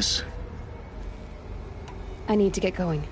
this? I need to get going.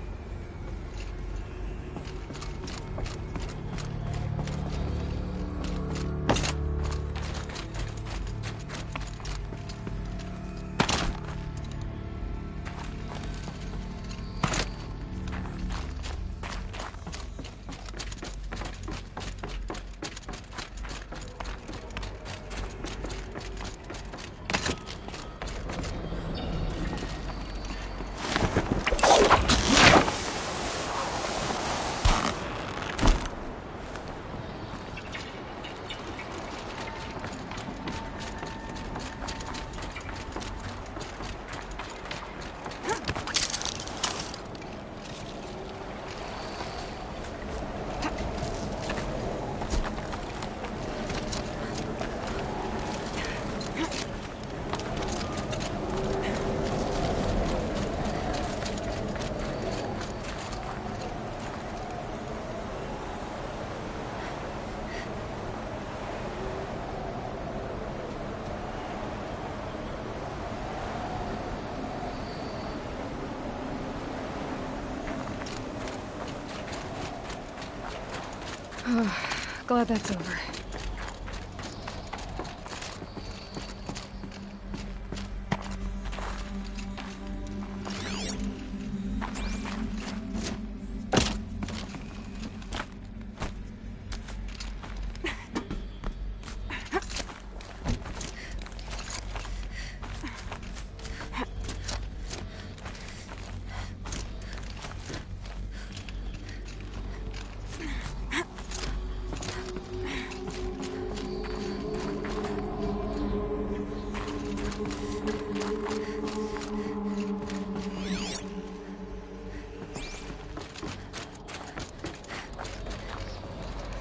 Glad that's over.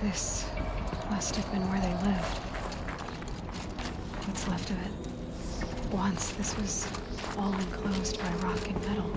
This must have been where they lived. What's left of it. Once this was all enclosed by rock and metal.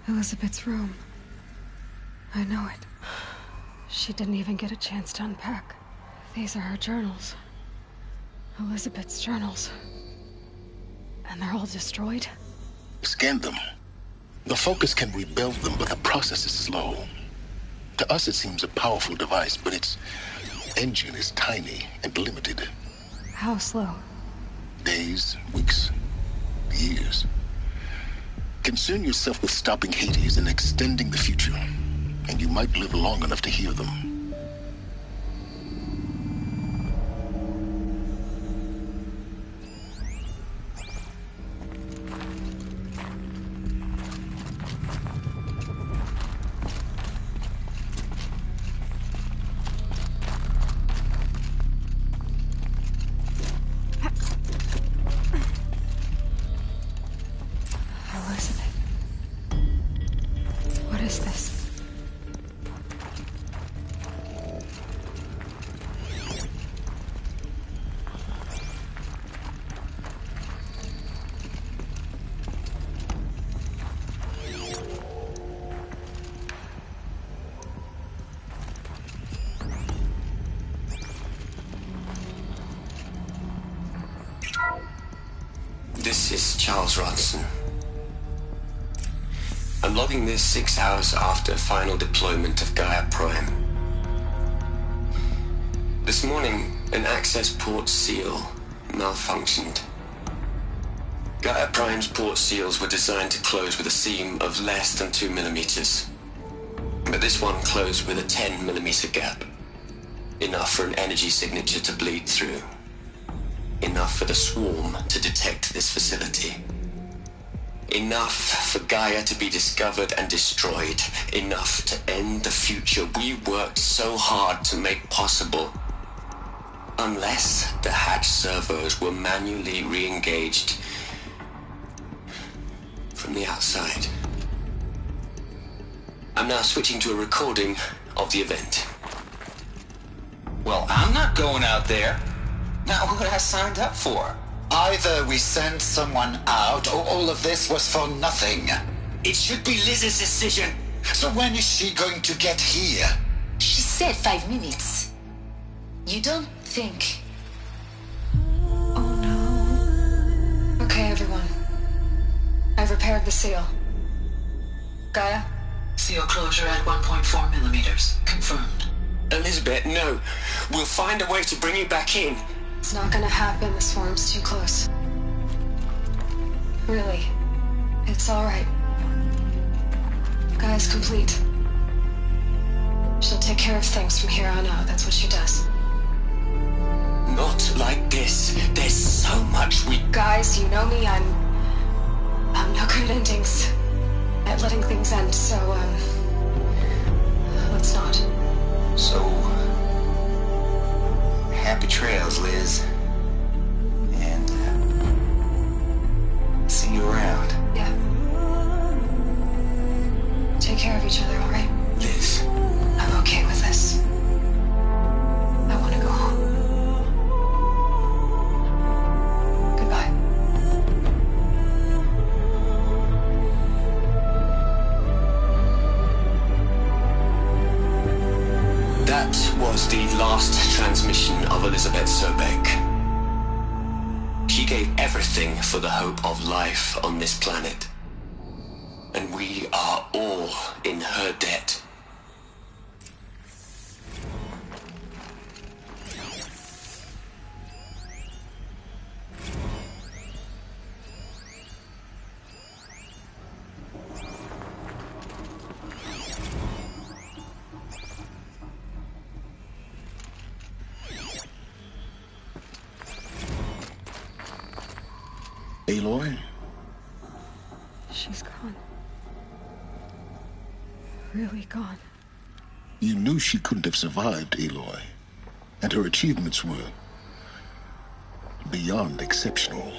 Elizabeth's room. I know it. She didn't even get a chance to unpack. These are her journals. Elizabeth's journals. And they're all destroyed? Scan them. The Focus can rebuild them, but the process is slow. To us, it seems a powerful device, but its engine is tiny and limited. How slow? Days, weeks, years. Concern yourself with stopping Hades and extending the future, and you might live long enough to hear them. This is Charles Ronson. I'm logging this 6 hours after final deployment of Gaia Prime. This morning, an access port seal malfunctioned. Gaia Prime's port seals were designed to close with a seam of less than 2 millimeters. But this one closed with a 10 millimeter gap. Enough for an energy signature to bleed through. Enough for the swarm to detect this facility. Enough for Gaia to be discovered and destroyed. Enough to end the future we worked so hard to make possible. Unless the hatch servos were manually re-engaged from the outside. I'm now switching to a recording of the event. Well, I'm not going out there. Not what I signed up for. Either we send someone out, or all of this was for nothing. It should be Liz's decision. So when is she going to get here? She said 5 minutes. You don't think... Oh no. Okay, everyone. I've repaired the seal. Gaia? Seal closure at 1.4 millimeters. Confirmed. Elizabeth, no. We'll find a way to bring you back in. It's not gonna happen. The swarm's too close. Really. It's alright. Gaia's complete. She'll take care of things from here on out. That's what she does. Not like this. There's so much we... Guys, you know me. I'm no good at endings. At letting things end, so, let's not. So... happy trails, Liz. And, see you around. Yeah. Take care of each other, alright? Liz. I'm okay with this. I want to go home. Goodbye. That was the last transmission of Elizabeth Sobek. She gave everything for the hope of life on this planet. And we are all in her debt. Aloy? She's gone. Really gone. You knew she couldn't have survived, Aloy. And her achievements were beyond exceptional.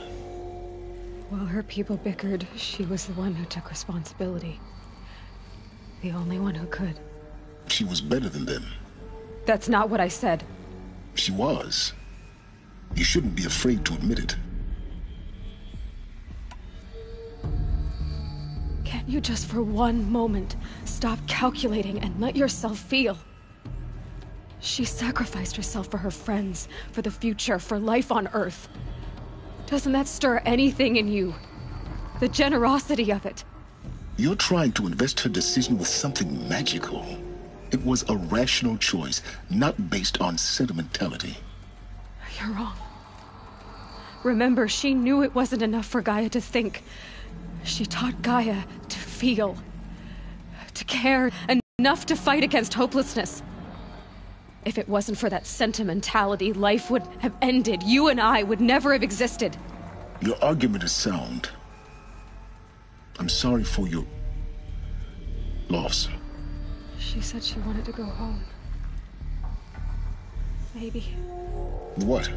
While her people bickered, she was the one who took responsibility. The only one who could. She was better than them. That's not what I said. She was. You shouldn't be afraid to admit it. Can't you just for one moment stop calculating and let yourself feel? She sacrificed herself for her friends, for the future, for life on Earth. Doesn't that stir anything in you? The generosity of it. You're trying to invest her decision with something magical. It was a rational choice, not based on sentimentality. You're wrong. Remember, she knew it wasn't enough for Gaia to think. She taught Gaia to feel, to care, enough to fight against hopelessness. If it wasn't for that sentimentality, life would have ended. You and I would never have existed. Your argument is sound. I'm sorry for your loss. She said she wanted to go home. Maybe. What?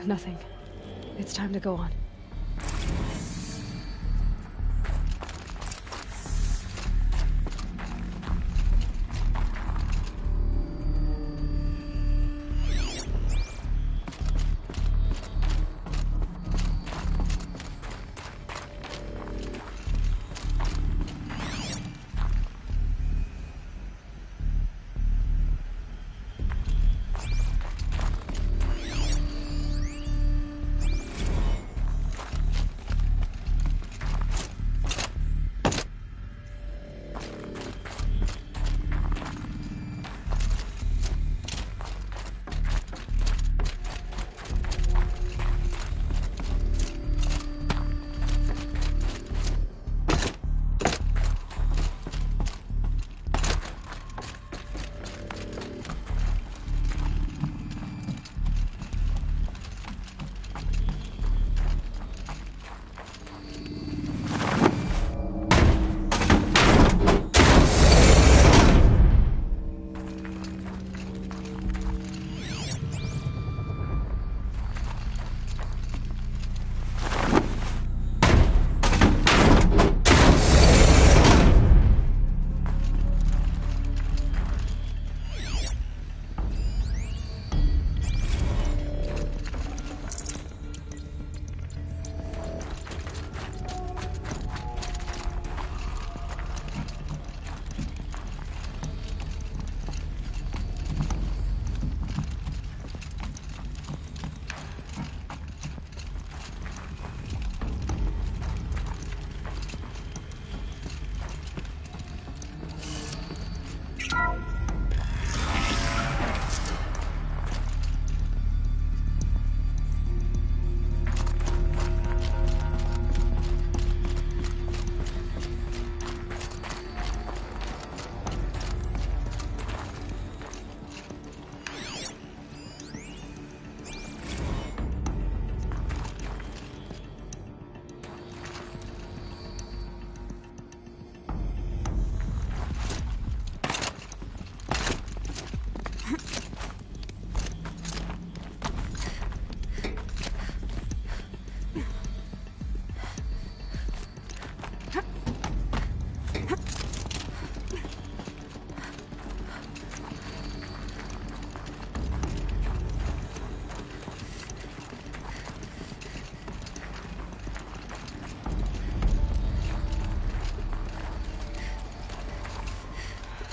Nothing. It's time to go on.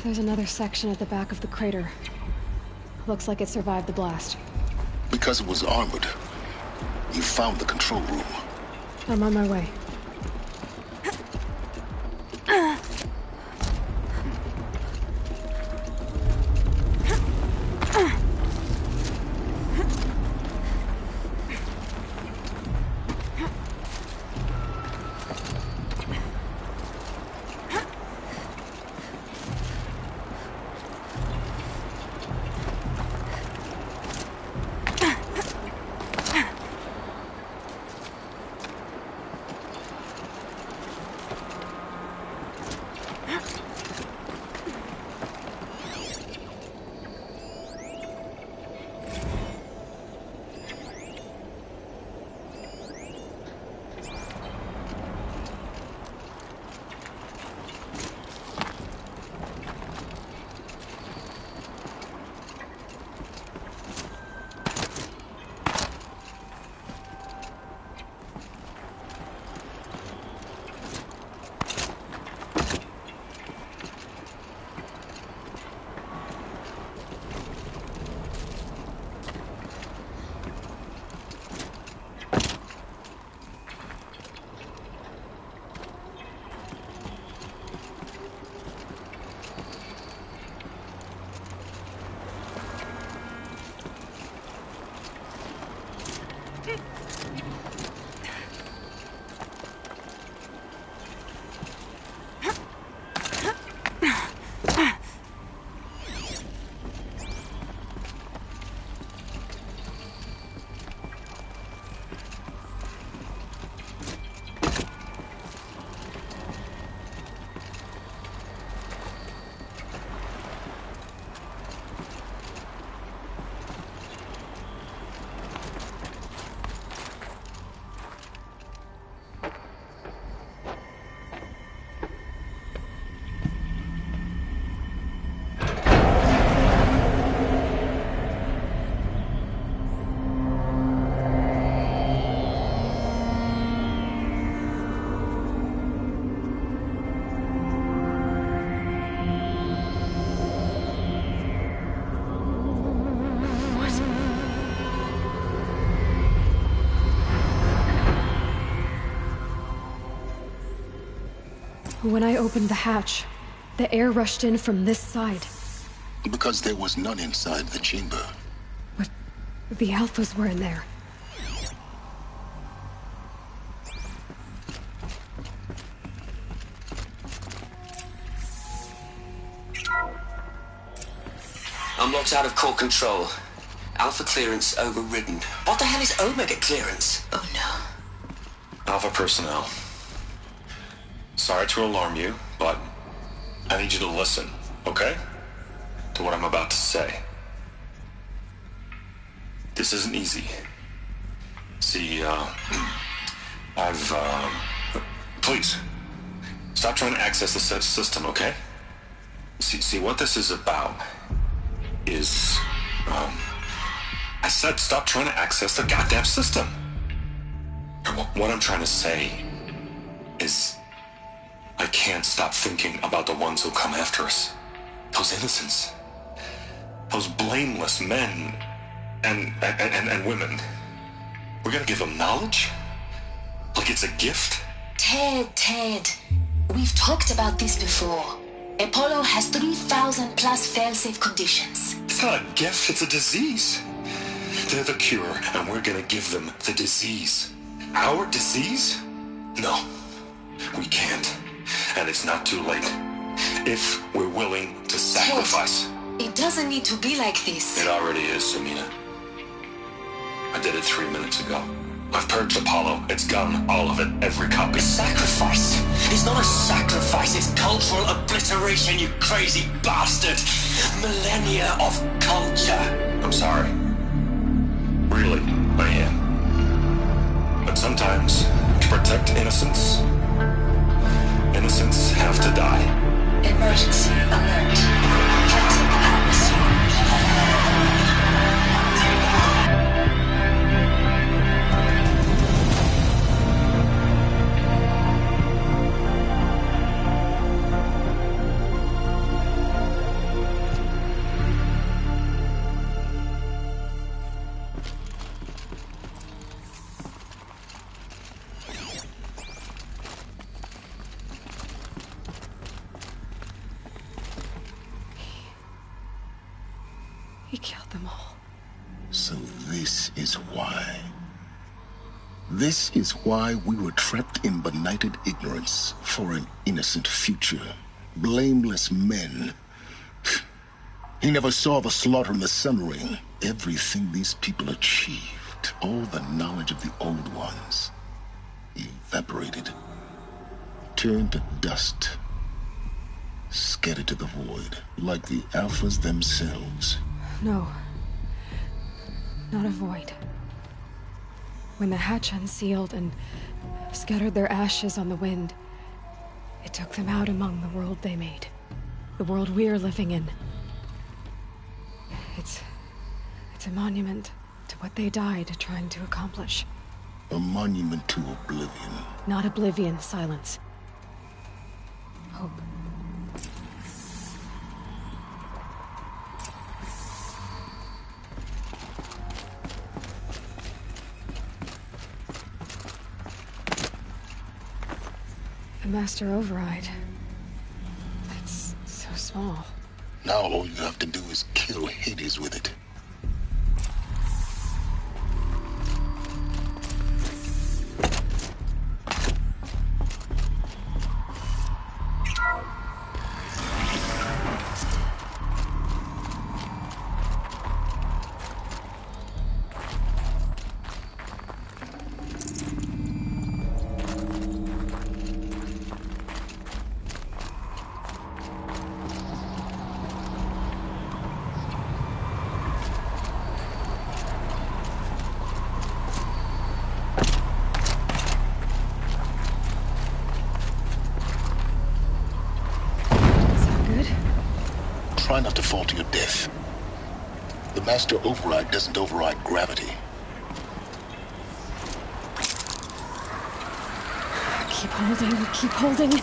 There's another section at the back of the crater. Looks like it survived the blast. Because it was armored. You found the control room. I'm on my way. When I opened the hatch, the air rushed in from this side. Because there was none inside the chamber. But the Alphas were in there. I'm locked out of core control. Alpha clearance overridden. What the hell is Omega clearance? Oh no. Alpha personnel. Sorry to alarm you, but I need you to listen, okay? To what I'm about to say. This isn't easy. See, please, stop trying to access the system, okay? See, what this is about is, I said stop trying to access the goddamn system. What I'm trying to say is, I can't stop thinking about the ones who come after us. Those innocents. Those blameless men and women. We're gonna give them knowledge? Like it's a gift? Ted. We've talked about this before. Apollo has 3,000 plus fail-safe conditions. It's not a gift, it's a disease. They're the cure, and we're gonna give them the disease. Our disease? No, we can't. And it's not too late. If we're willing to sacrifice. Ted, it doesn't need to be like this. It already is, Samina. I did it 3 minutes ago. I've purged Apollo. It's gone. All of it. Every copy. Sacrifice? It's not a sacrifice. It's cultural obliteration, you crazy bastard. Millennia of culture. I'm sorry. Really, I am. But sometimes, to protect innocence, innocents have to die. Emergency alert. Captain atmosphere. killed them all. So this is why. This is why we were trapped in benighted ignorance for an innocent future. Blameless men. He never saw the slaughter in the Sun Ring. Everything these people achieved, all the knowledge of the old ones, evaporated, turned to dust, scattered to the void, like the Alphas themselves. No. Not a void. When the hatch unsealed and scattered their ashes on the wind, it took them out among the world they made. The world we're living in. It's a monument to what they died trying to accomplish. A monument to oblivion. Not oblivion, silence. Hope. The Master Override. It's so small. Now all you have to do is kill Hades with it. Try not to fall to your death. The Master Override doesn't override gravity. Keep holding, keep holding.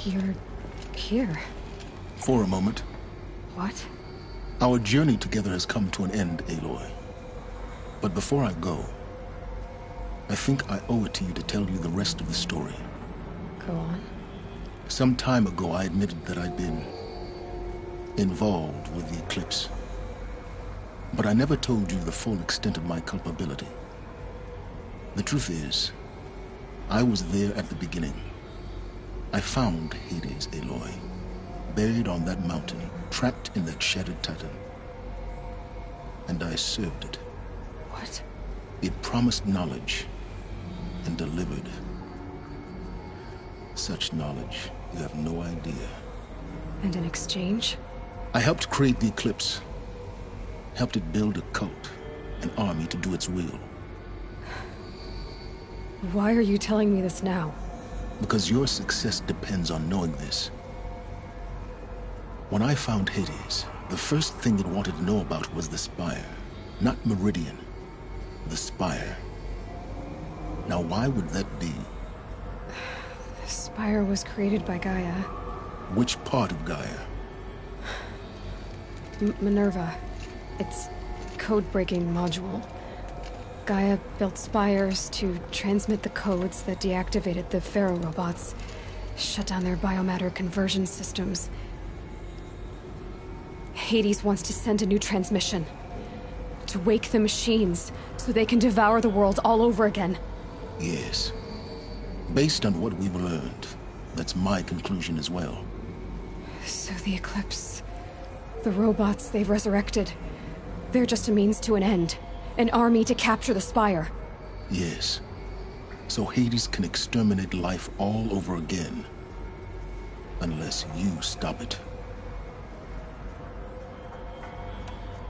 You're here. For a moment. What? Our journey together has come to an end, Aloy. But before I go, I think I owe it to you to tell you the rest of the story. Go on. Some time ago, I admitted that I'd been involved with the eclipse. But I never told you the full extent of my culpability. The truth is, I was there at the beginning. I found Hades, Aloy, buried on that mountain, trapped in that shattered titan. And I served it. What? It promised knowledge and delivered. Such knowledge, you have no idea. And in exchange? I helped create the eclipse. Helped it build a cult, an army to do its will. Why are you telling me this now? Because your success depends on knowing this. When I found Hades, the first thing it wanted to know about was the Spire. Not Meridian. The Spire. Now why would that be? The Spire was created by Gaia. Which part of Gaia? Minerva. Its code-breaking module. Gaia built spires to transmit the codes that deactivated the Pharaoh robots, shut down their biomatter conversion systems. Hades wants to send a new transmission. To wake the machines, so they can devour the world all over again. Yes. Based on what we've learned, that's my conclusion as well. So the Eclipse... the robots they've resurrected... they're just a means to an end. An army to capture the Spire. Yes. So Hades can exterminate life all over again. Unless you stop it.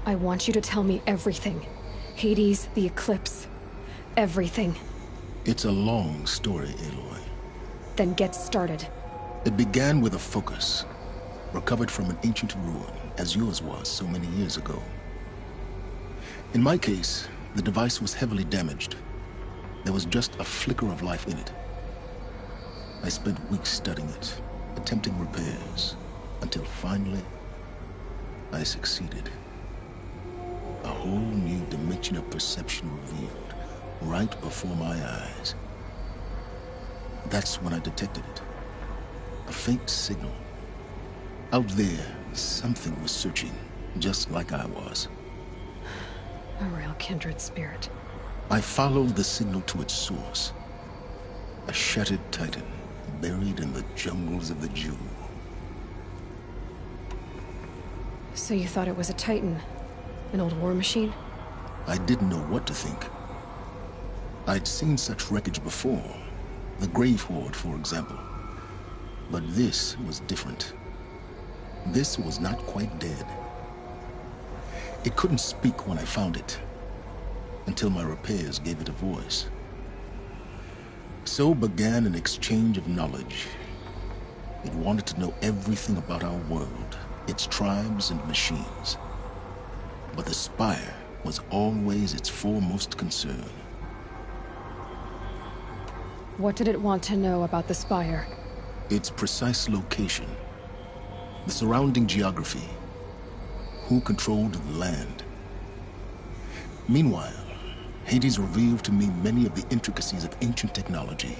I want you to tell me everything. Hades, the Eclipse. Everything. It's a long story, Aloy. Then get started. It began with a focus. Recovered from an ancient ruin, as yours was so many years ago. In my case, the device was heavily damaged. There was just a flicker of life in it. I spent weeks studying it, attempting repairs, until finally, I succeeded. A whole new dimension of perception revealed, right before my eyes. That's when I detected it. A faint signal. Out there, something was searching, just like I was. A real kindred spirit. I followed the signal to its source. A shattered titan, buried in the jungles of the Jew. So you thought it was a titan? An old war machine? I didn't know what to think. I'd seen such wreckage before. The Grave Horde, for example. But this was different. This was not quite dead. It couldn't speak when I found it, until my repairs gave it a voice. So began an exchange of knowledge. It wanted to know everything about our world, its tribes and machines. But the Spire was always its foremost concern. What did it want to know about the Spire? Its precise location, the surrounding geography, who controlled the land. Meanwhile, Hades revealed to me many of the intricacies of ancient technology.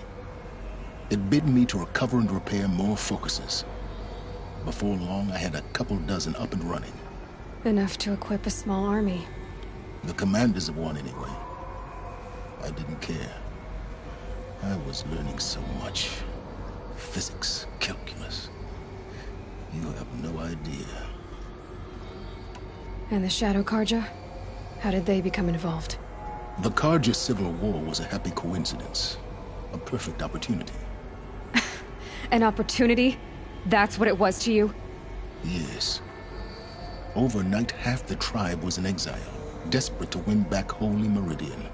It bid me to recover and repair more focuses. Before long, I had a couple dozen up and running. Enough to equip a small army. The commanders of one, anyway. I didn't care. I was learning so much. Physics, calculus. You have no idea. And the Shadow Karja? How did they become involved? The Karja Civil War was a happy coincidence. A perfect opportunity. An opportunity? That's what it was to you? Yes. Overnight, half the tribe was in exile, desperate to win back Holy Meridian.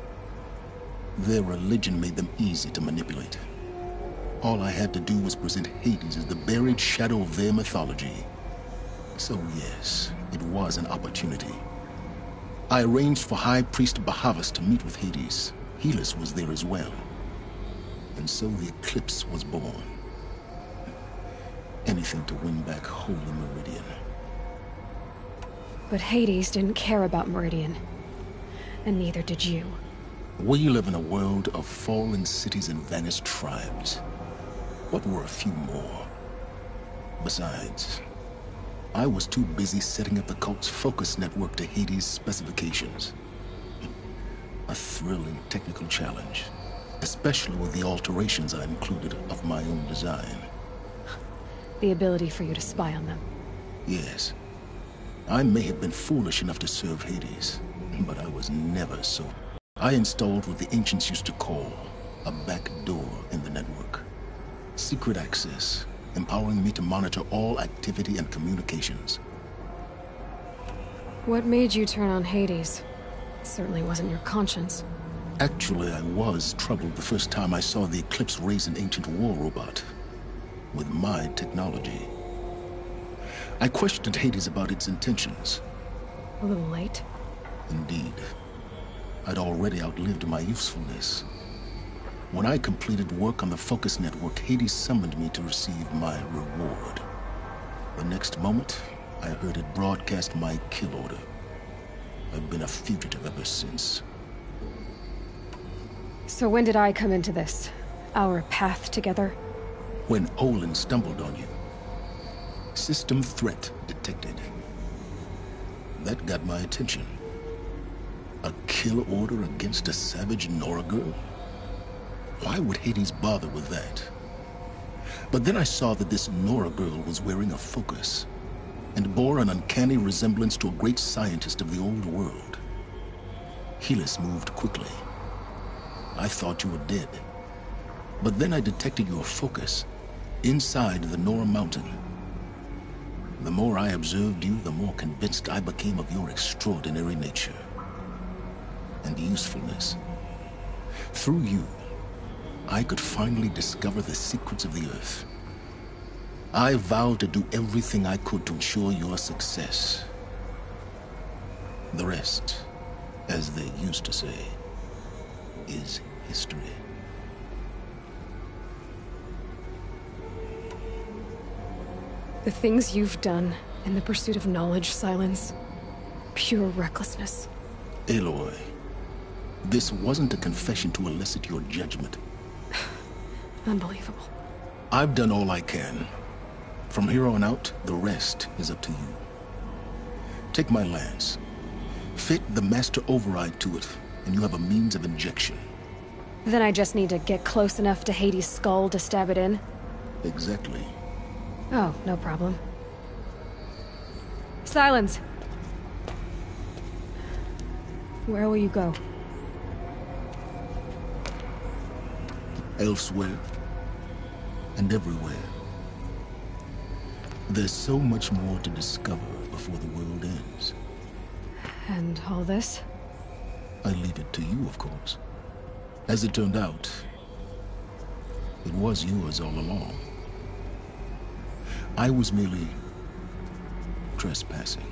Their religion made them easy to manipulate. All I had to do was present Hades as the buried shadow of their mythology. So yes, it was an opportunity. I arranged for High Priest Bahavas to meet with Hades. Helis was there as well. And so the Eclipse was born. Anything to win back Holy Meridian. But Hades didn't care about Meridian. And neither did you. We live in a world of fallen cities and vanished tribes. What were a few more? Besides, I was too busy setting up the cult's focus network to Hades' specifications. A thrilling technical challenge, especially with the alterations I included of my own design. The ability for you to spy on them. Yes. I may have been foolish enough to serve Hades, but I was never so. I installed what the ancients used to call a back door in the network. Secret access, empowering me to monitor all activity and communications. What made you turn on Hades? It certainly wasn't your conscience. Actually, I was troubled the first time I saw the Eclipse raise an ancient war robot. With my technology. I questioned Hades about its intentions. A little late? Indeed. I'd already outlived my usefulness. When I completed work on the Focus Network, Hades summoned me to receive my reward. The next moment, I heard it broadcast my kill order. I've been a fugitive ever since. So when did I come into this? Our path together? When Olin stumbled on you. System threat detected. That got my attention. A kill order against a savage Nora girl? Why would Hades bother with that? But then I saw that this Nora girl was wearing a focus and bore an uncanny resemblance to a great scientist of the old world. Helis moved quickly. I thought you were dead. But then I detected your focus inside the Nora mountain. The more I observed you, the more convinced I became of your extraordinary nature and usefulness. Through you, I could finally discover the secrets of the Earth. I vowed to do everything I could to ensure your success. The rest, as they used to say, is history. The things you've done in the pursuit of knowledge, Silence. Pure recklessness. Aloy, this wasn't a confession to elicit your judgment. Unbelievable. I've done all I can. From here on out, the rest is up to you. Take my lance. Fit the master override to it, and you have a means of injection. Then I just need to get close enough to Hades' skull to stab it in? Exactly. Oh, no problem. Silence! Where will you go? Elsewhere. And everywhere. There's so much more to discover before the world ends. And all this? I leave it to you, of course. As it turned out, it was yours all along. I was merely trespassing.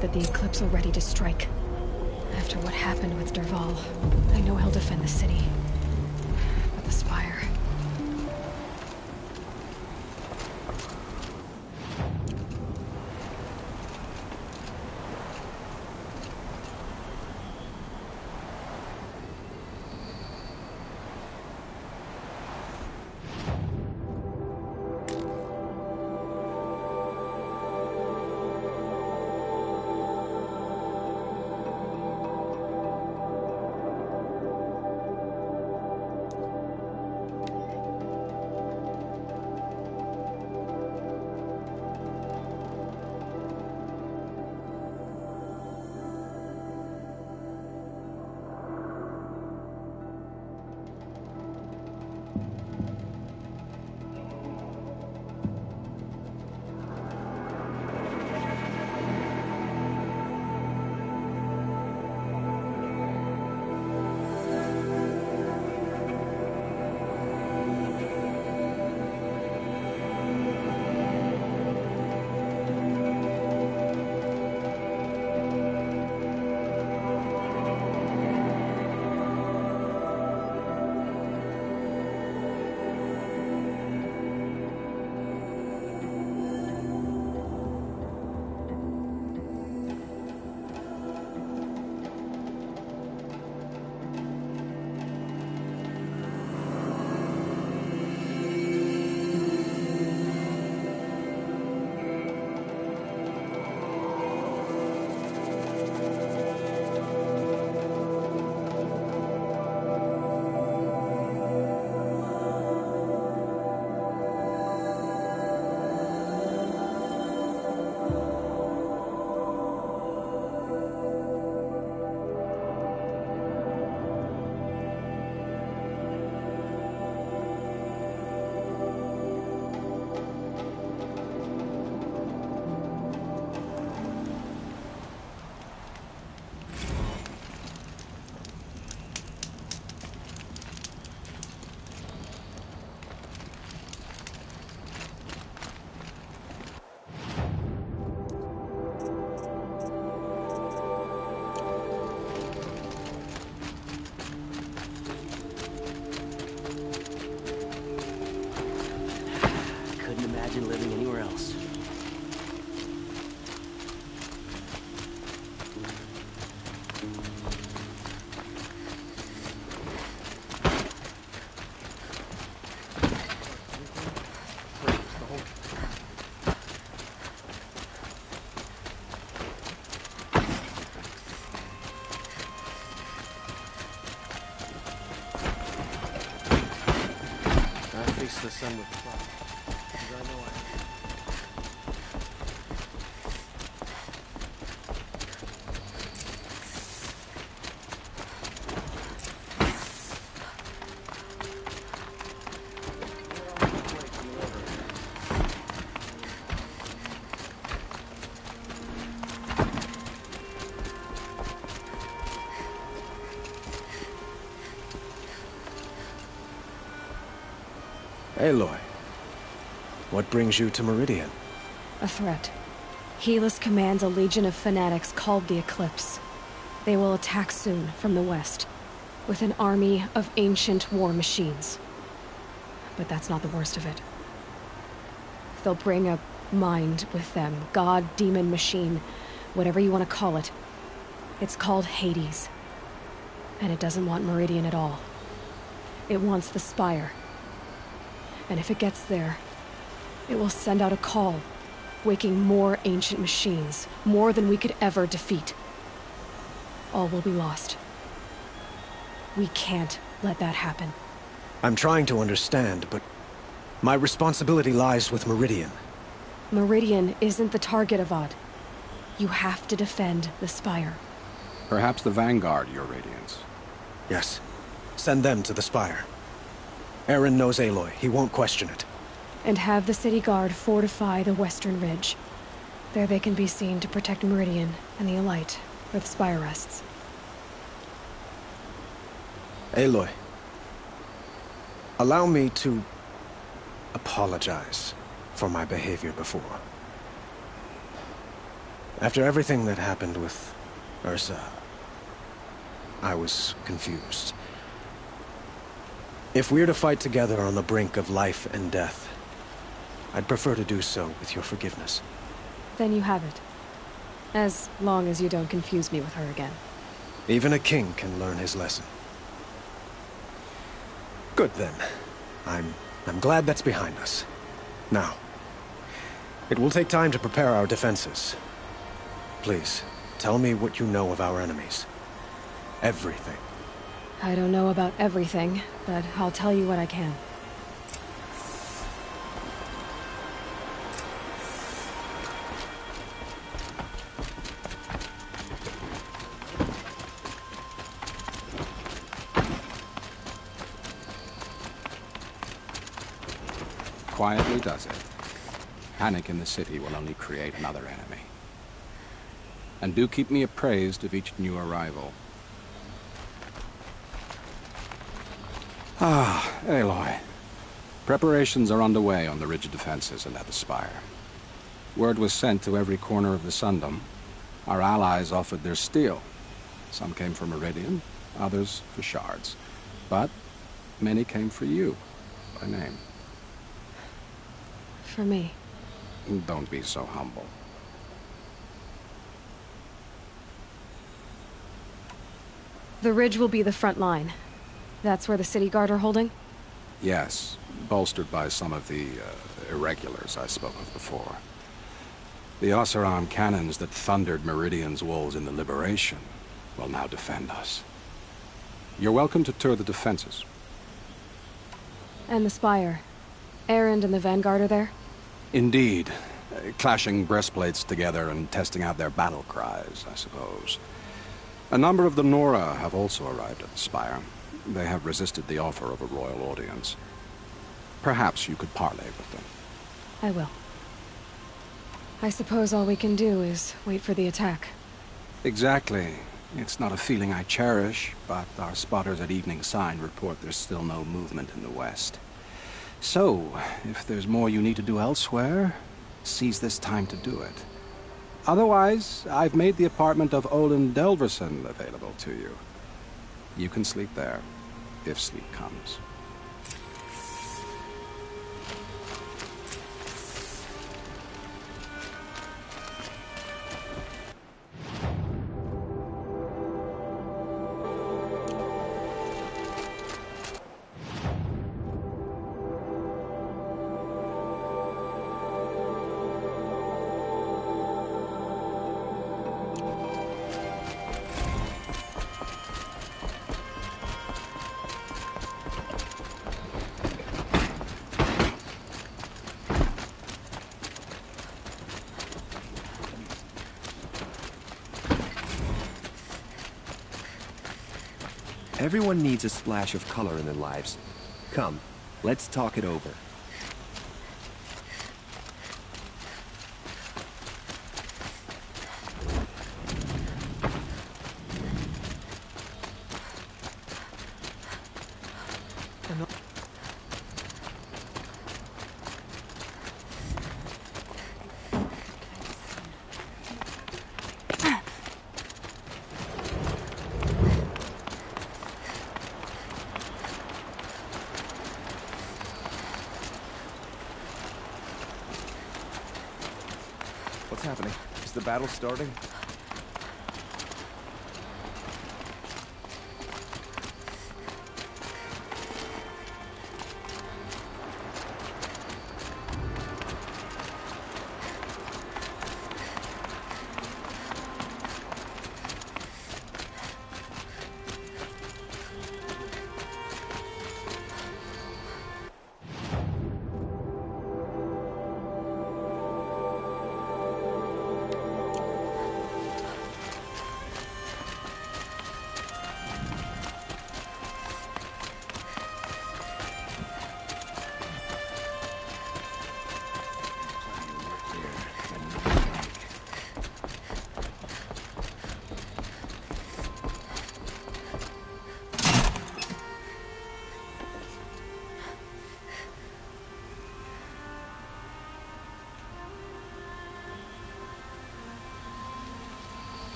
That the Eclipse are ready to strike. After what happened with Dervahl, I know he'll defend the city. But the Spire... imagine living anywhere else. The sun with the clock, because I know Aloy, what brings you to Meridian? A threat. Helis commands a legion of fanatics called the Eclipse. They will attack soon from the west, with an army of ancient war machines. But that's not the worst of it. They'll bring a mind with them, god, demon, machine, whatever you want to call it. It's called Hades. And it doesn't want Meridian at all. It wants the Spire. And if it gets there, it will send out a call, waking more ancient machines, more than we could ever defeat. All will be lost. We can't let that happen. I'm trying to understand, but my responsibility lies with Meridian. Meridian isn't the target, Avad. You have to defend the Spire. Perhaps the Vanguard, Your Radiance. Yes. Send them to the Spire. Aaron knows Aloy. He won't question it. And have the city guard fortify the western ridge. There they can be seen to protect Meridian and the Elite, where the Spire rests. Aloy, allow me to apologize for my behavior before. After everything that happened with Ursa, I was confused. If we're to fight together on the brink of life and death, I'd prefer to do so with your forgiveness. Then you have it. As long as you don't confuse me with her again. Even a king can learn his lesson. Good then. I'm glad that's behind us. Now, it will take time to prepare our defenses. Please, tell me what you know of our enemies. Everything. I don't know about everything, but I'll tell you what I can. Quietly does it. Panic in the city will only create another enemy. And do keep me appraised of each new arrival. Ah, Aloy. Preparations are underway on the ridge defenses and at the Spire. Word was sent to every corner of the Sundom. Our allies offered their steel. Some came for Meridian, others for shards. But many came for you, by name. For me. Don't be so humble. The ridge will be the front line. That's where the city guard are holding? Yes, bolstered by some of the irregulars I spoke of before. The Oseram cannons that thundered Meridian's walls in the Liberation will now defend us. You're welcome to tour the defenses. And the Spire. Erend and the Vanguard are there? Indeed. Clashing breastplates together and testing out their battle cries, I suppose. A number of the Nora have also arrived at the Spire. They have resisted the offer of a royal audience. Perhaps you could parley with them. I will. I suppose all we can do is wait for the attack. Exactly. It's not a feeling I cherish, but our spotters at Evening Sign report there's still no movement in the west. So, if there's more you need to do elsewhere, seize this time to do it. Otherwise, I've made the apartment of Olin Delverson available to you. You can sleep there, if sleep comes. Everyone needs a splash of color in their lives. Come, let's talk it over. What's happening? Is the battle starting?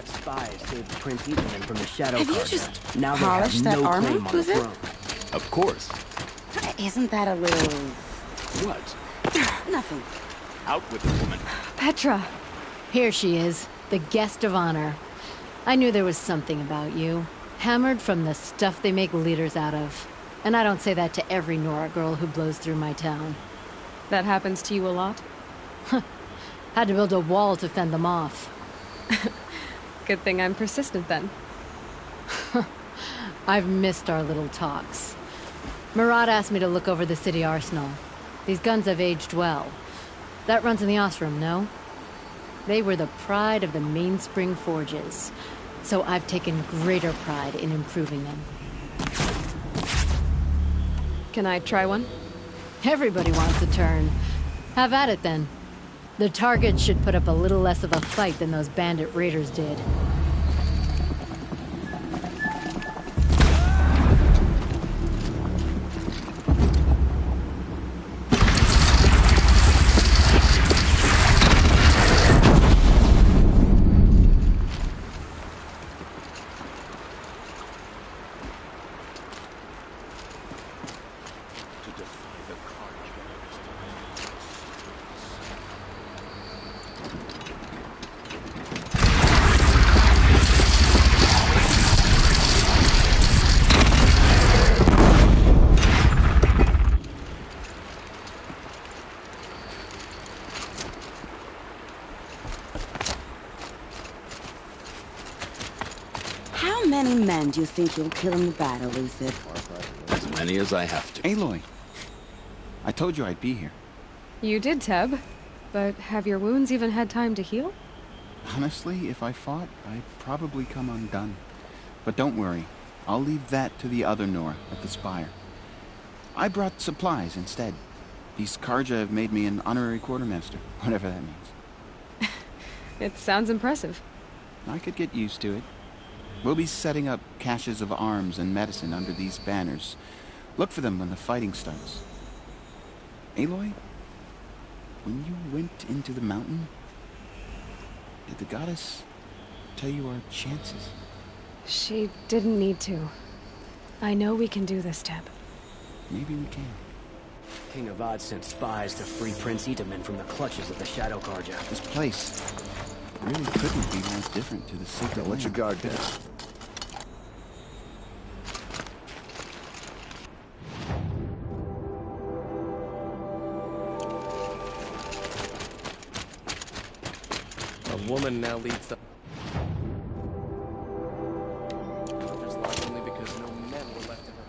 Spies saved Prince Ethan from the Shadow Have Carja. you just Now polished they have that no armor, claim on the Uzen? throne. Of course. Isn't that a little... What? Nothing. Out with the woman. Petra. Here she is, the guest of honor. I knew there was something about you. Hammered from the stuff they make leaders out of. And I don't say that to every Nora girl who blows through my town. That happens to you a lot? Had to build a wall to fend them off. Good thing I'm persistent then. I've missed our little talks. Murad asked me to look over the city arsenal. These guns have aged well. That runs in the Osram, no? They were the pride of the Mainspring Forges. So I've taken greater pride in improving them. Can I try one? Everybody wants a turn. Have at it then. The target should put up a little less of a fight than those bandit raiders did. men do you think you'll kill in the battle, Lucid? As many as I have to. Aloy, I told you I'd be here. You did, Teb. But have your wounds even had time to heal? Honestly, if I fought, I'd probably come undone. But don't worry. I'll leave that to the other Nora at the Spire. I brought supplies instead. These Karja have made me an honorary quartermaster, whatever that means. It sounds impressive. I could get used to it. We'll be setting up caches of arms and medicine under these banners. Look for them when the fighting starts. Aloy, when you went into the mountain, did the goddess tell you our chances? She didn't need to. I know we can do this, Teb. Maybe we can. King Avad sent spies to free Prince Itamen from the clutches of the Shadow Karja. This place really couldn't be more different to the secret Let your guard down. A woman now leads the... only because no men were left in her.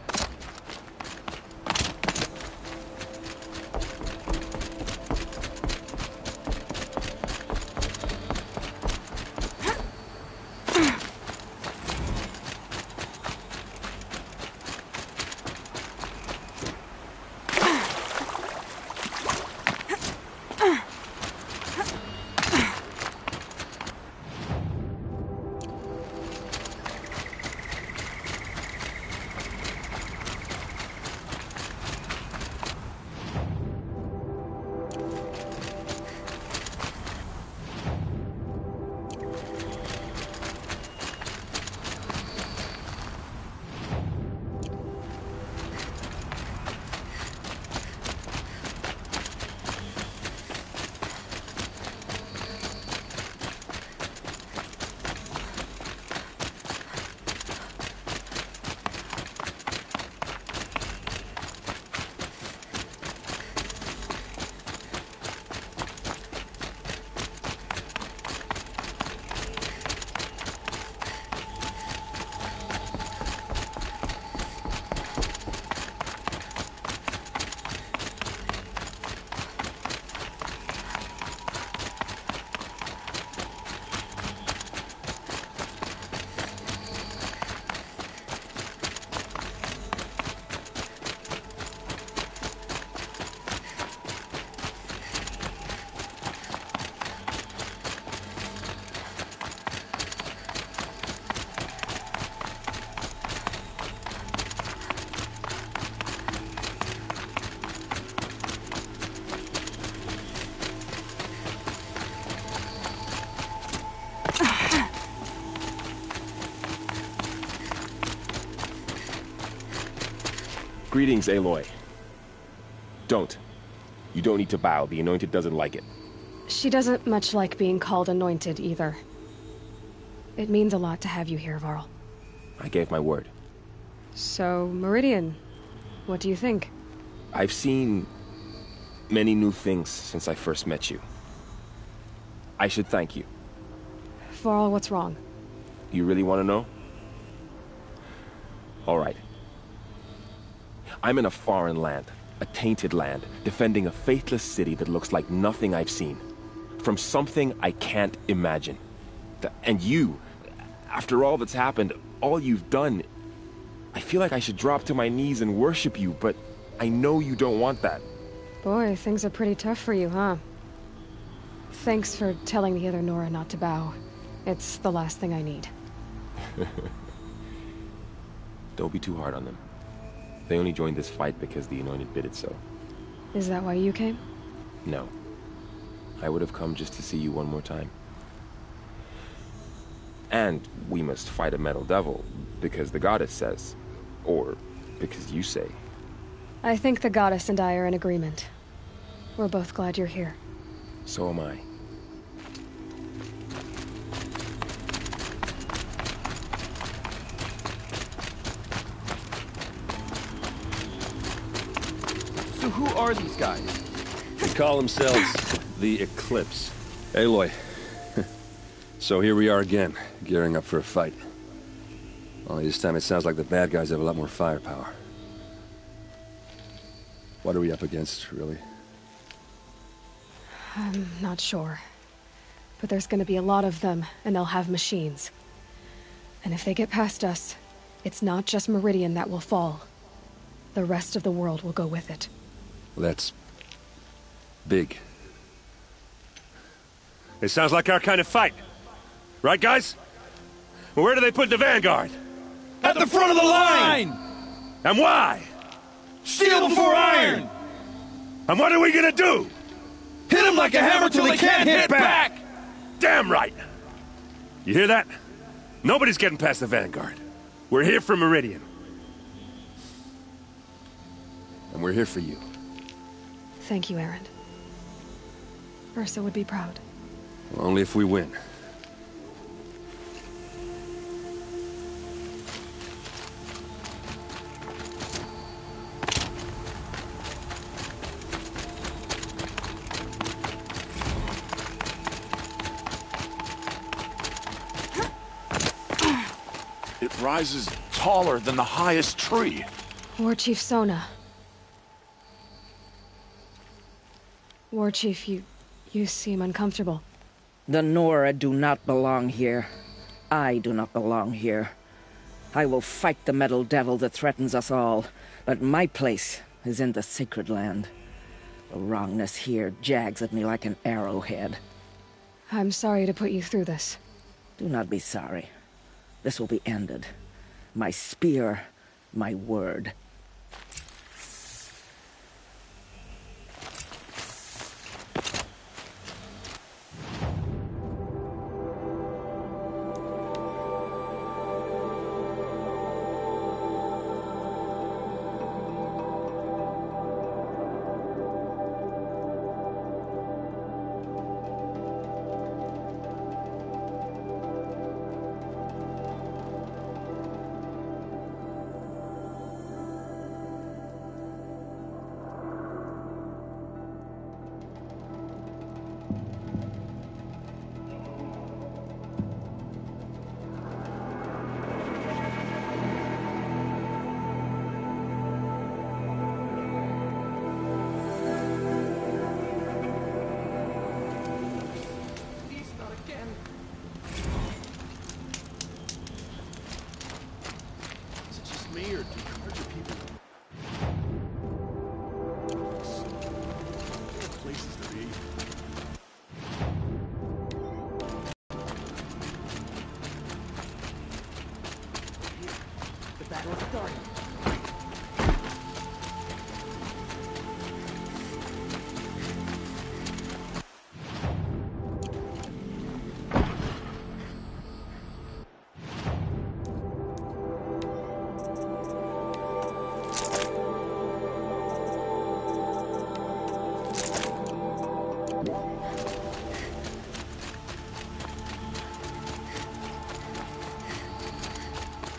Greetings, Aloy. Don't. You don't need to bow. The Anointed doesn't like it. She doesn't much like being called Anointed, either. It means a lot to have you here, Varl. I gave my word. So, Meridian, what do you think? I've seen many new things since I first met you. I should thank you. Varl, what's wrong? You really want to know? All right. I'm in a foreign land, a tainted land, defending a faithless city that looks like nothing I've seen. From something I can't imagine. And you, after all that's happened, all you've done, I feel like I should drop to my knees and worship you, but I know you don't want that. Boy, things are pretty tough for you, huh? Thanks for telling the other Nora not to bow. It's the last thing I need. Don't be too hard on them. They only joined this fight because the Anointed bid it so. Is that why you came? No. I would have come just to see you one more time. And we must fight a metal devil, because the goddess says. Or because you say. I think the goddess and I are in agreement. We're both glad you're here. So am I. So who are these guys? They call themselves the Eclipse. Aloy. So here we are again, gearing up for a fight. Well, this time it sounds like the bad guys have a lot more firepower. What are we up against, really? I'm not sure. But there's gonna be a lot of them, and they'll have machines. And if they get past us, it's not just Meridian that will fall. The rest of the world will go with it. Well, that's... big. It sounds like our kind of fight. Right, guys? Well, where do they put the Vanguard? At the front of the line! And why? Steel before iron! And what are we gonna do? Hit them like a hammer till they can't hit back! Damn right! You hear that? Nobody's getting past the Vanguard. We're here for Meridian. And we're here for you. Thank you, Aaron. Ursa would be proud. Well, only if we win. It rises taller than the highest tree. War Chief Sona. War Chief, you seem uncomfortable. The Nora do not belong here. I do not belong here. I will fight the metal devil that threatens us all, but my place is in the sacred land. The wrongness here jags at me like an arrowhead. I'm sorry to put you through this. Do not be sorry. This will be ended. My spear, my word.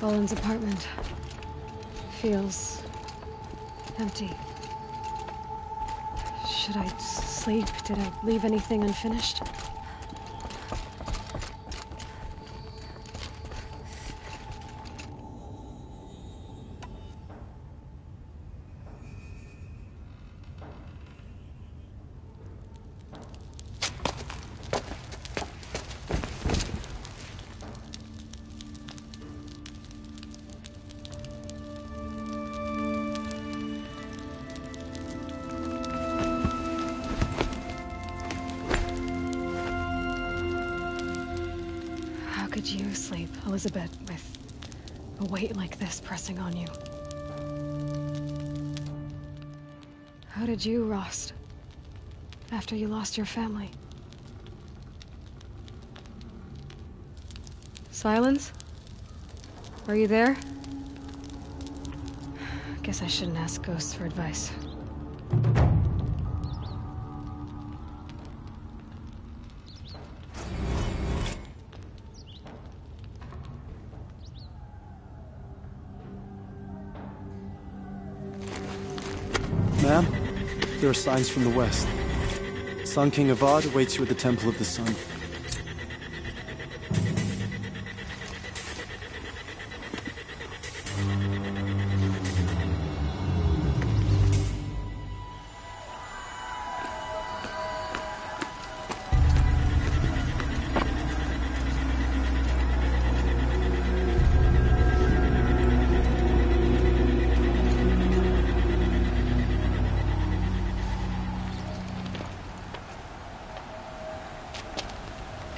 Boland's apartment feels empty. Should I sleep? Did I leave anything unfinished? Could you sleep, Elizabeth, with a weight like this pressing on you? How did you, Rost, after you lost your family? Silence? Are you there? Guess I shouldn't ask ghosts for advice. Ma'am, there are signs from the west. Sun King Avad awaits you at the Temple of the Sun.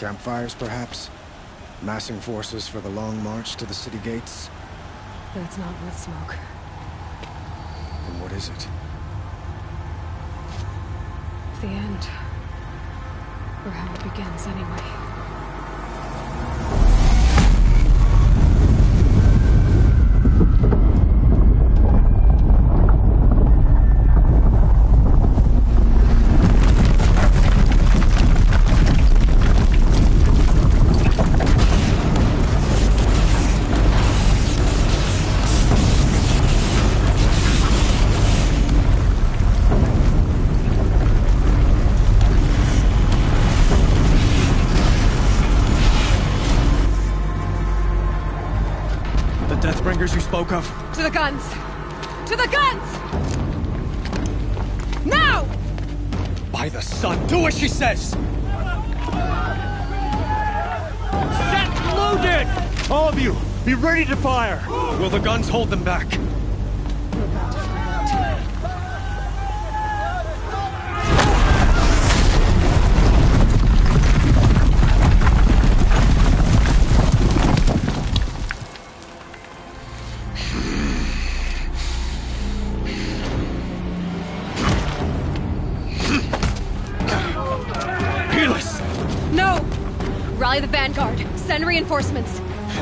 Campfires, perhaps? Massing forces for the long march to the city gates? That's not with smoke. Then what is it? The end. Or how it begins, anyway. You spoke of? To the guns! To the guns! Now! By the sun, do as she says! Set loaded! All of you, be ready to fire! Will the guns hold them back? We're about to find out. Rally the Vanguard. Send reinforcements.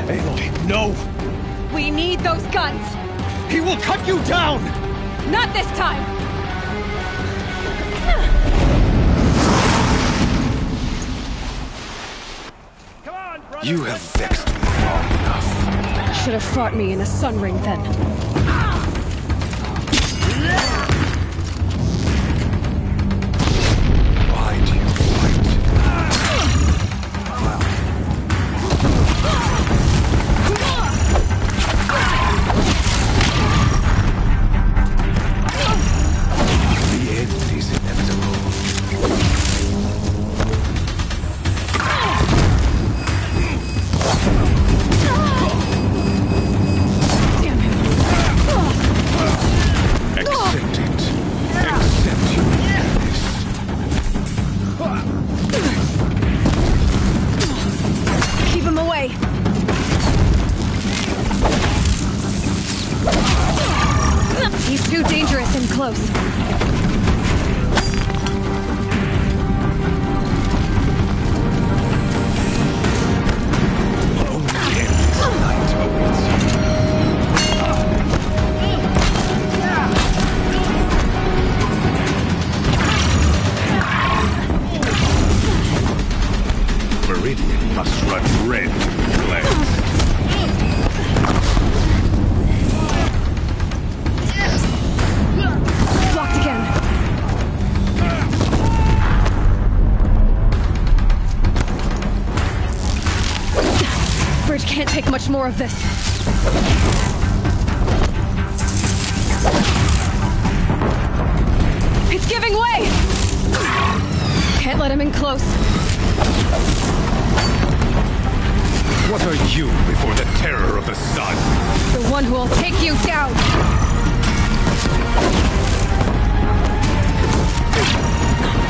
Aloy, no! We need those guns! He will cut you down! Not this time! Come on, brother! You have vexed me long enough. Should have fought me in a sun ring then. Why do you fight? The end is inevitable. Accept it. Accept your weakness. Keep him away! He's too dangerous and close. Meridian must run red to glance. Blocked again. Bridge can't take much more of this. It's giving way! Can't let him in close. What are you before the terror of the sun? The one who will take you down!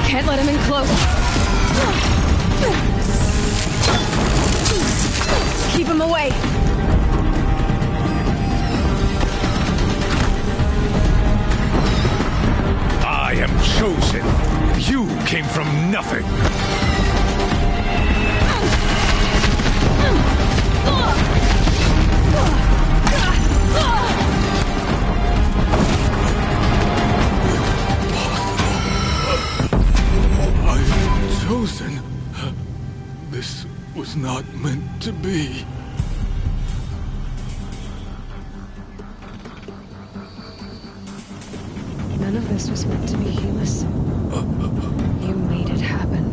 Can't let him in close. Keep him away. I am chosen. You came from nothing. Chosen? This was not meant to be. None of this was meant to be, Helis. You made it happen.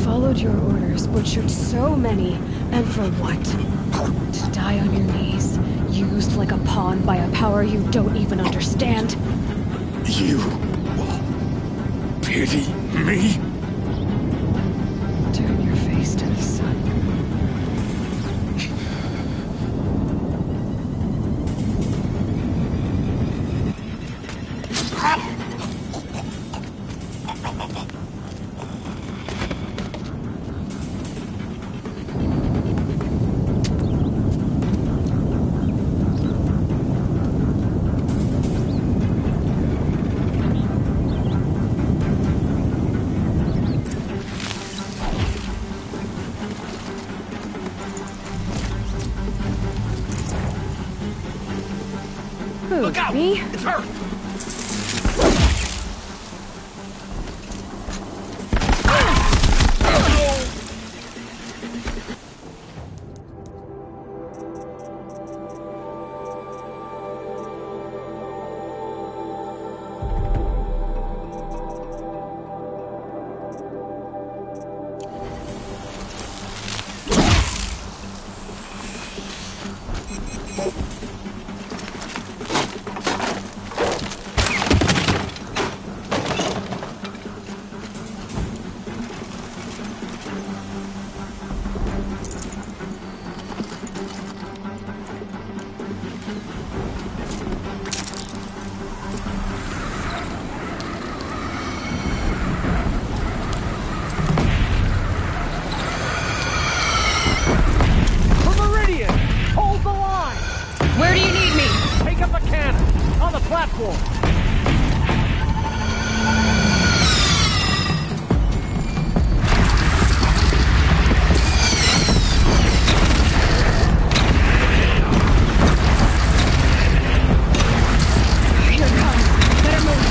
Followed your orders, butchered so many, and for what? To die on your knees, used like a pawn by a power you don't even understand? You pity me? Turn your face to the sun. Look out! Me? It's her! Where do you need me? Take up a cannon on the platform. Here it comes. Better move.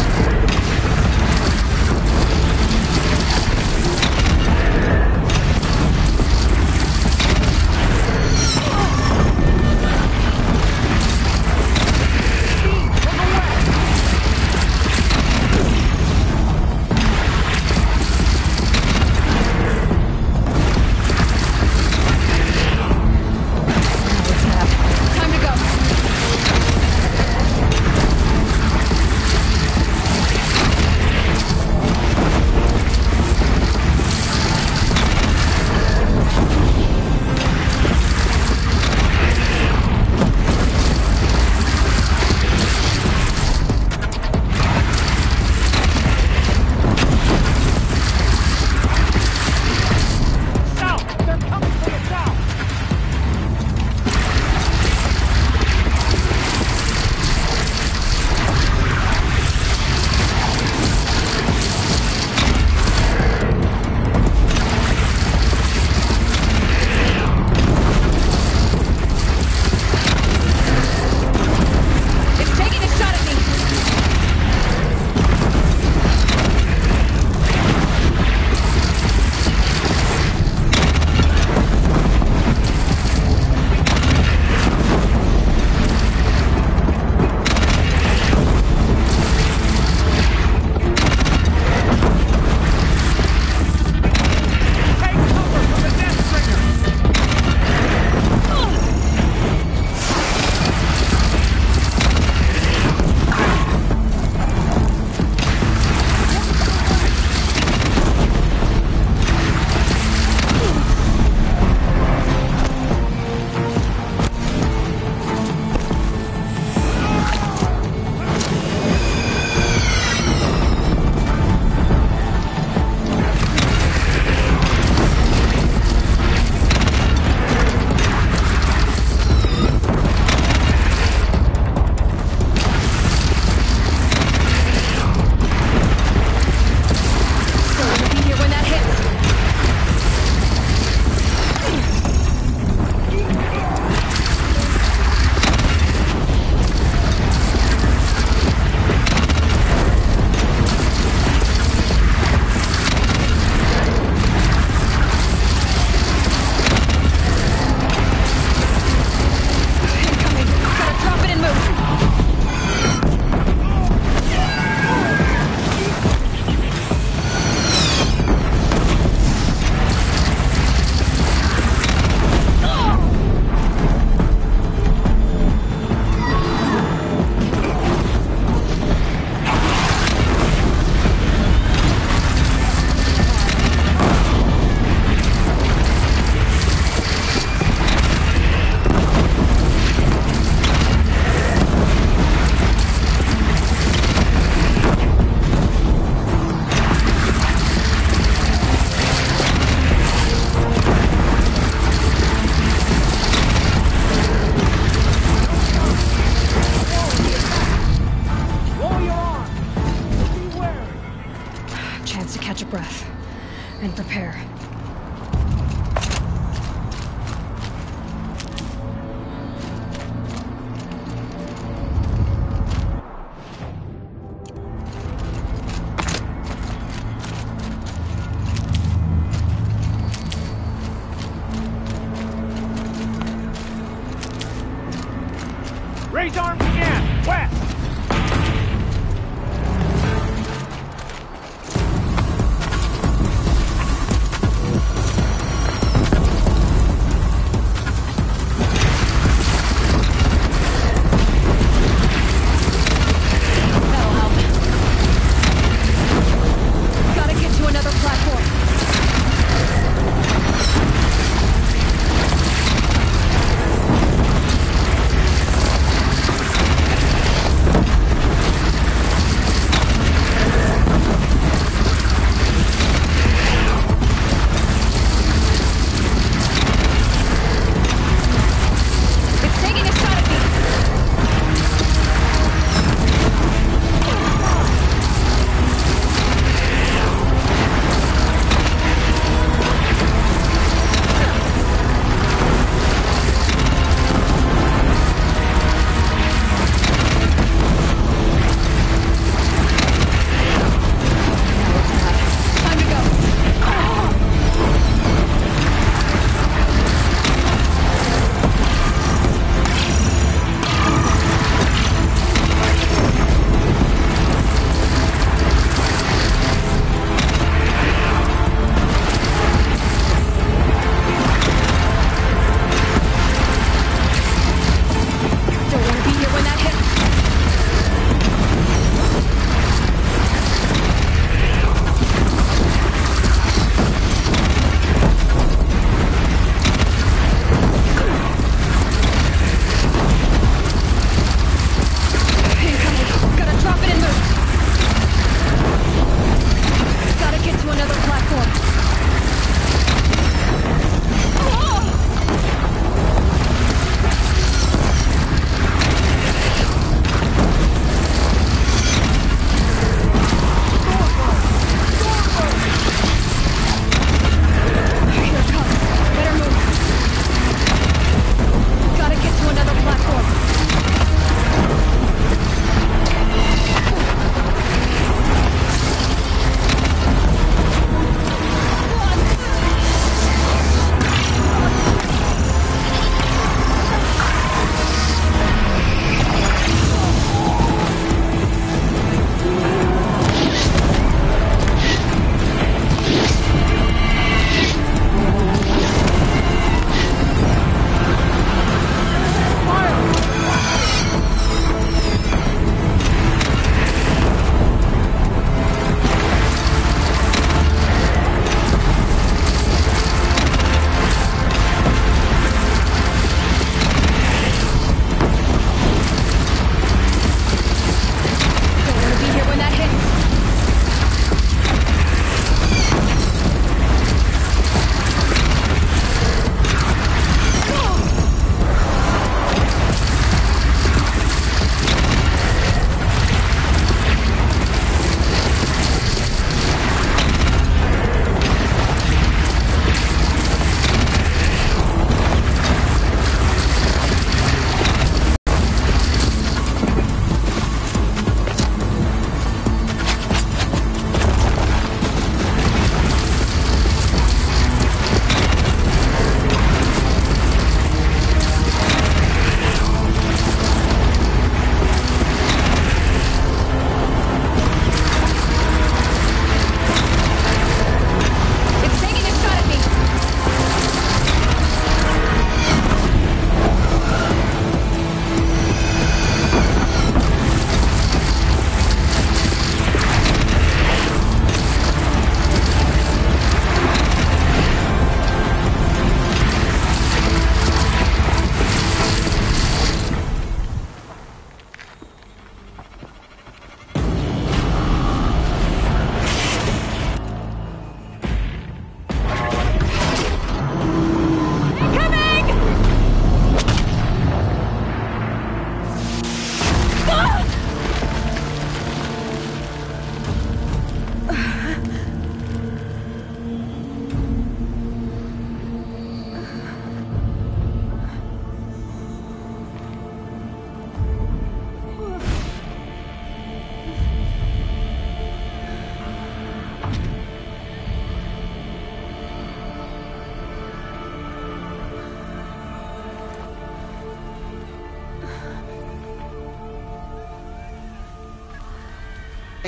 breath and prepare.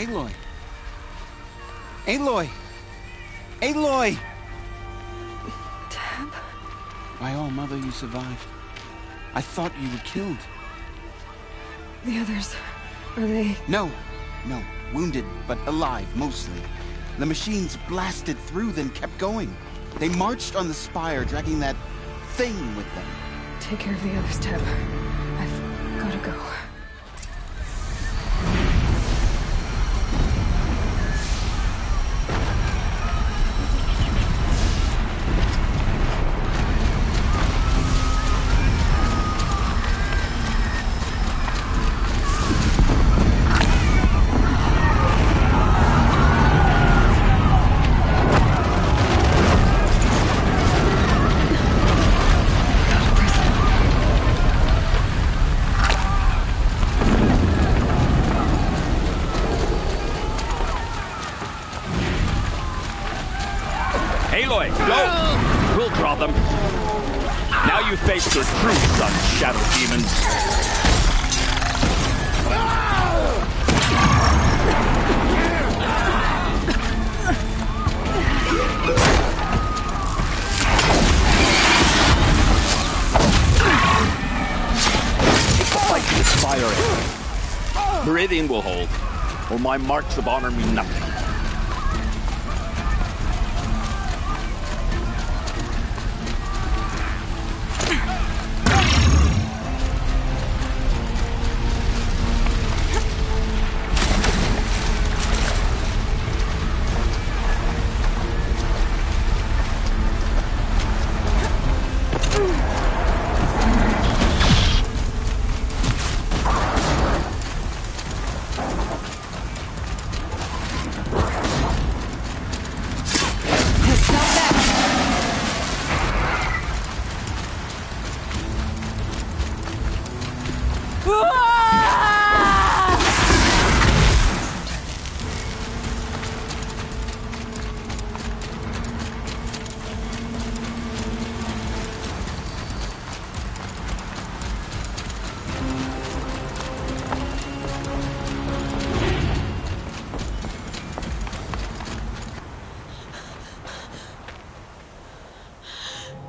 Aloy! Aloy! Aloy! Tab? By all mother, you survived. I thought you were killed. The others, are they... No. Wounded, but alive, mostly. The machines blasted through, then kept going. They marched on the spire, dragging that thing with them. Take care of the others, Tab. I've gotta go. Aloy, go! We'll draw them. Now you face their true son, Shadow Demons. Fight with fire. Meridian will hold, or my marks of honor mean nothing.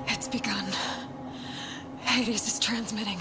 It's begun. Hades is transmitting.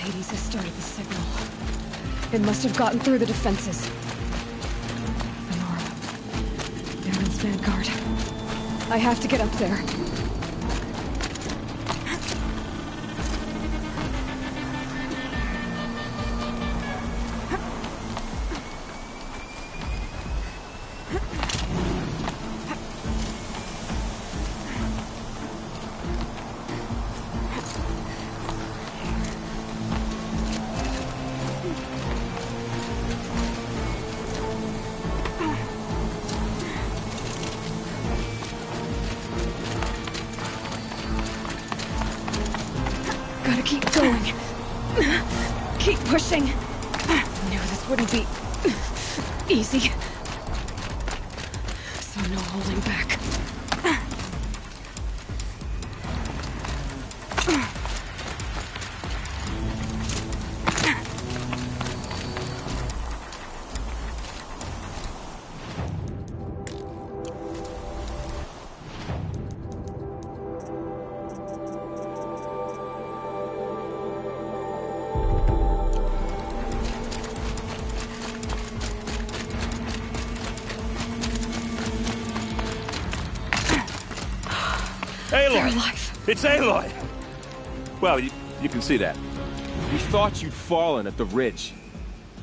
Hades has started the signal. It must have gotten through the defenses. Lenora. Aaron's vanguard. I have to get up there. Gotta keep going. Keep pushing. Knew this wouldn't be easy. So no holding back. They're Aloy! alive. It's Aloy! Well, you can see that. We thought you'd fallen at the ridge.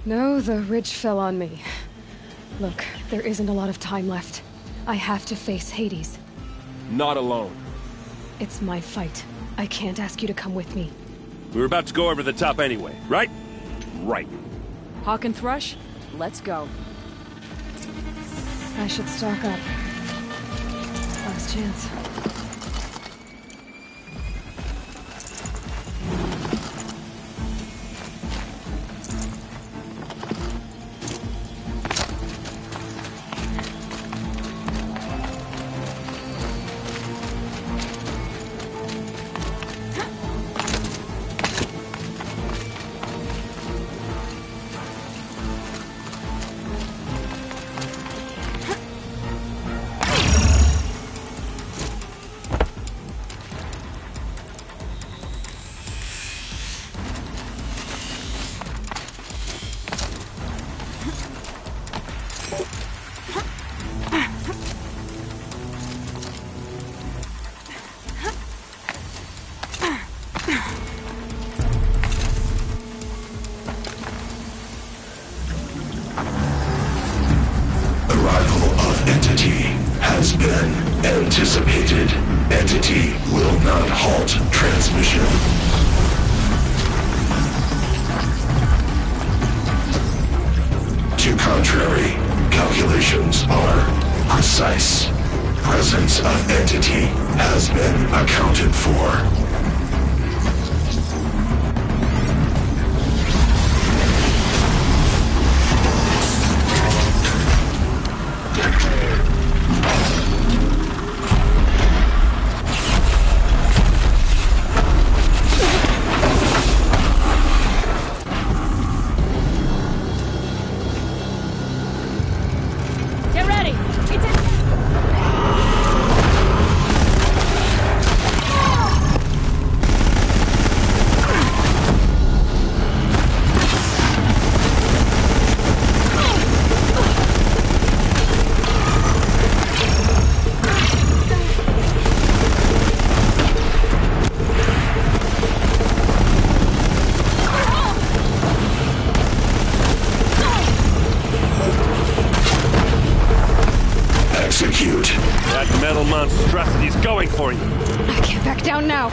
No, the ridge fell on me. Look, there isn't a lot of time left. I have to face Hades. Not alone. It's my fight. I can't ask you to come with me. We were about to go over the top anyway, right? Right. Hawk and Thrush, let's go. I should stock up. Last chance. Anticipated. Entity will not halt transmission. To contrary, calculations are precise. Presence of entity has been accounted for. That metal monstrosity's going for you. I can't back down now.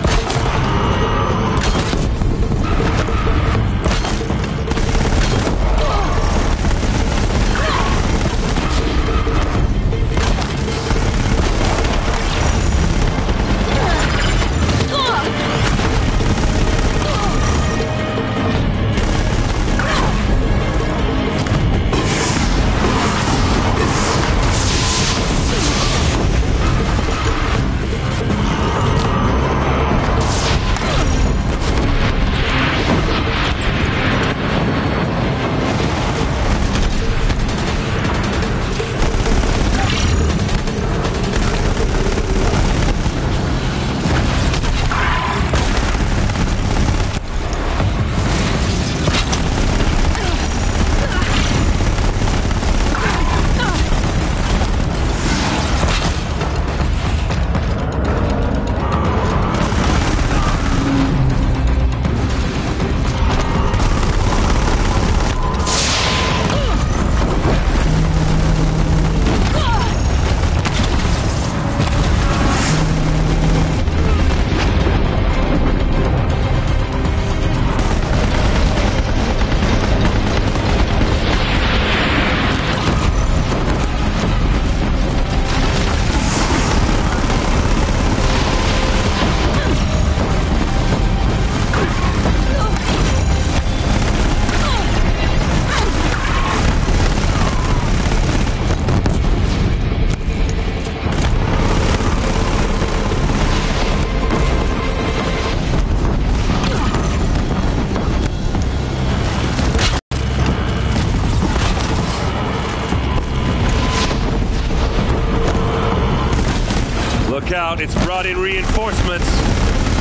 Look out, it's brought in reinforcements.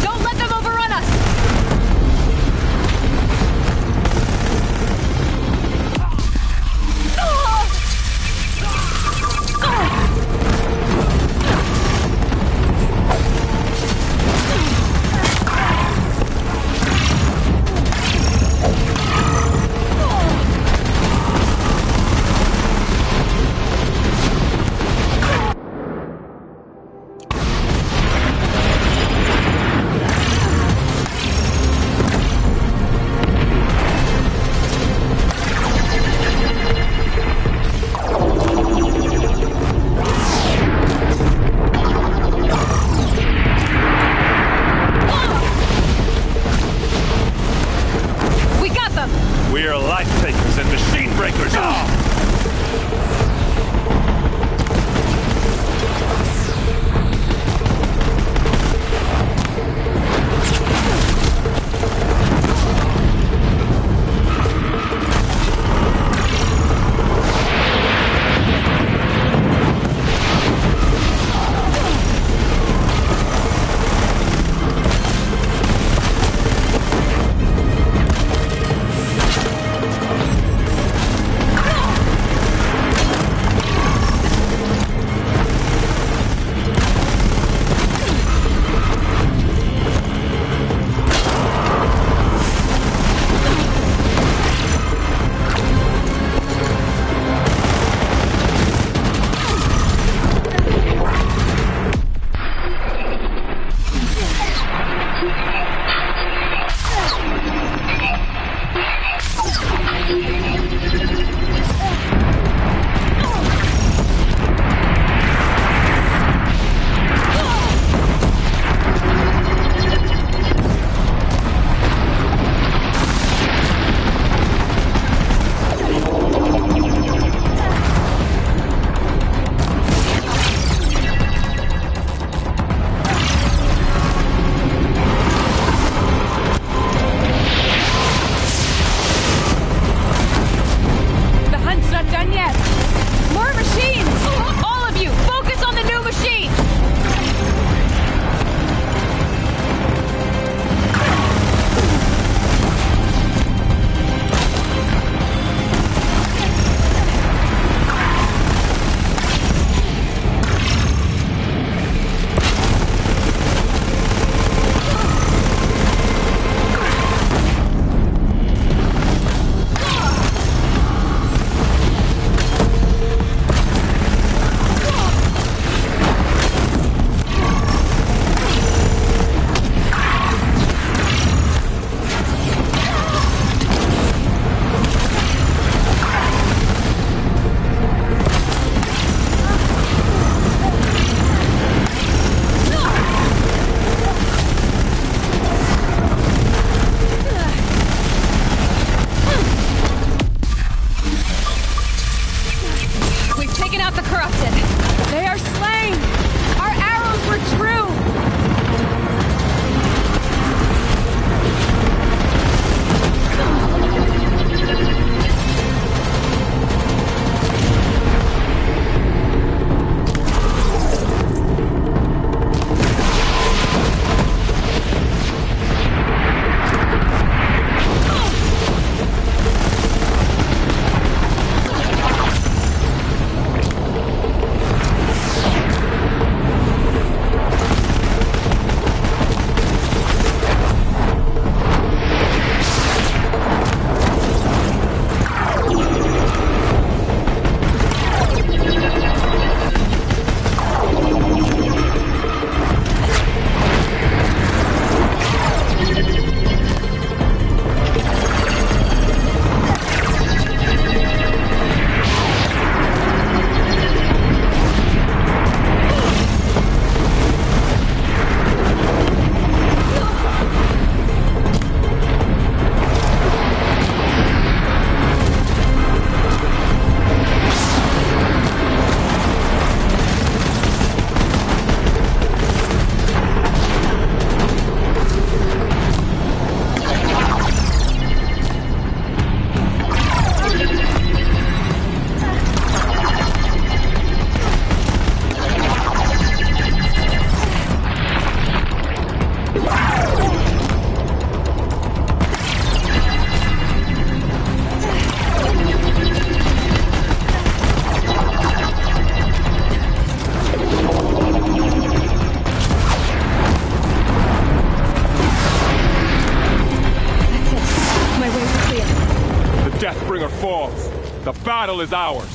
Don't let them overrun us! The battle is ours.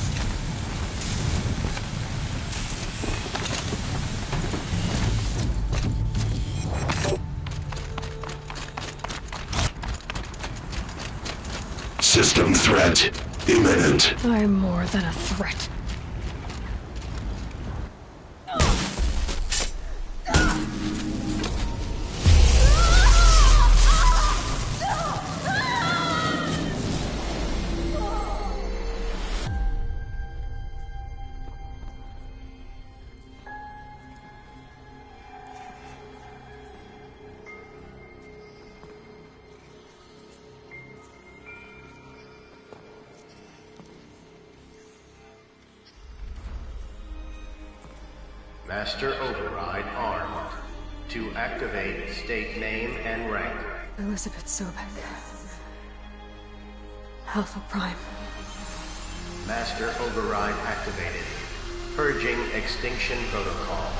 System threat imminent. I'm more than a threat. Master Override armed. To activate, state name and rank. Elizabeth Sobek. Alpha Prime. Master Override activated. Purging Extinction Protocol.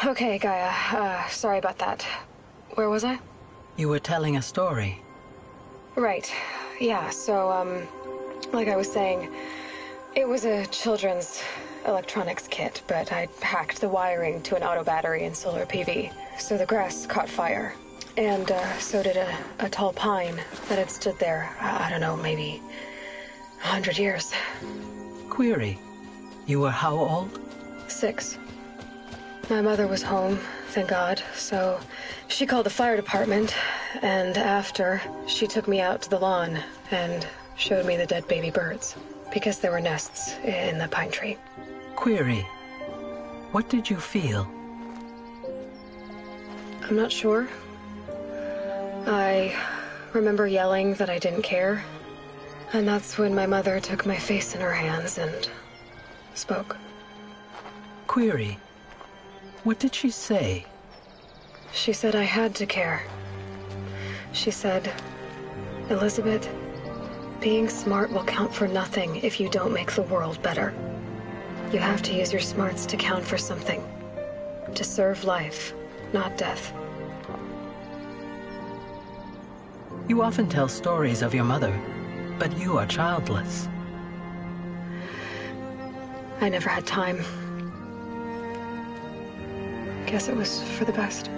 Okay, Gaia. Sorry about that. Where was I? You were telling a story. Right. Yeah, so, like I was saying, it was a children's electronics kit, but I hacked the wiring to an auto battery and solar PV. So the grass caught fire. And, so did a tall pine that had stood there, I don't know, maybe 100 years. Query. You were how old? 6. My mother was home, thank God, so she called the fire department, and after, she took me out to the lawn and showed me the dead baby birds, because there were nests in the pine tree. Query. What did you feel? I'm not sure. I remember yelling that I didn't care, and that's when my mother took my face in her hands and spoke. Query. What did she say? She said I had to care. She said, Elizabeth, being smart will count for nothing if you don't make the world better. You have to use your smarts to count for something. To serve life, not death. You often tell stories of your mother, but you are childless. I never had time. Guess it was for the best.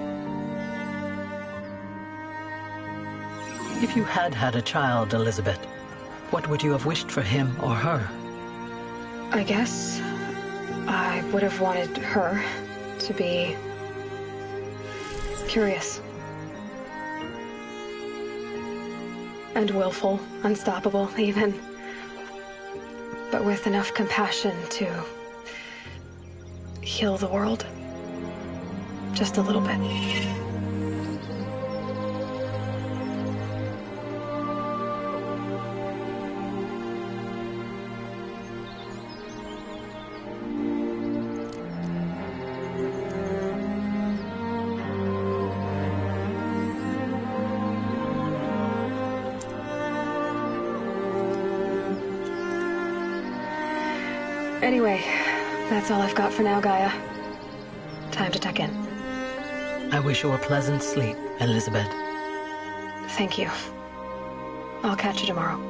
If you had had a child, Elizabeth, what would you have wished for him or her? I guess I would have wanted her to be curious. And willful, unstoppable, even. But with enough compassion to heal the world. Just a little bit. Anyway, that's all I've got for now, Gaia. Time to tuck in. I wish you a pleasant sleep, Elizabeth. Thank you. I'll catch you tomorrow.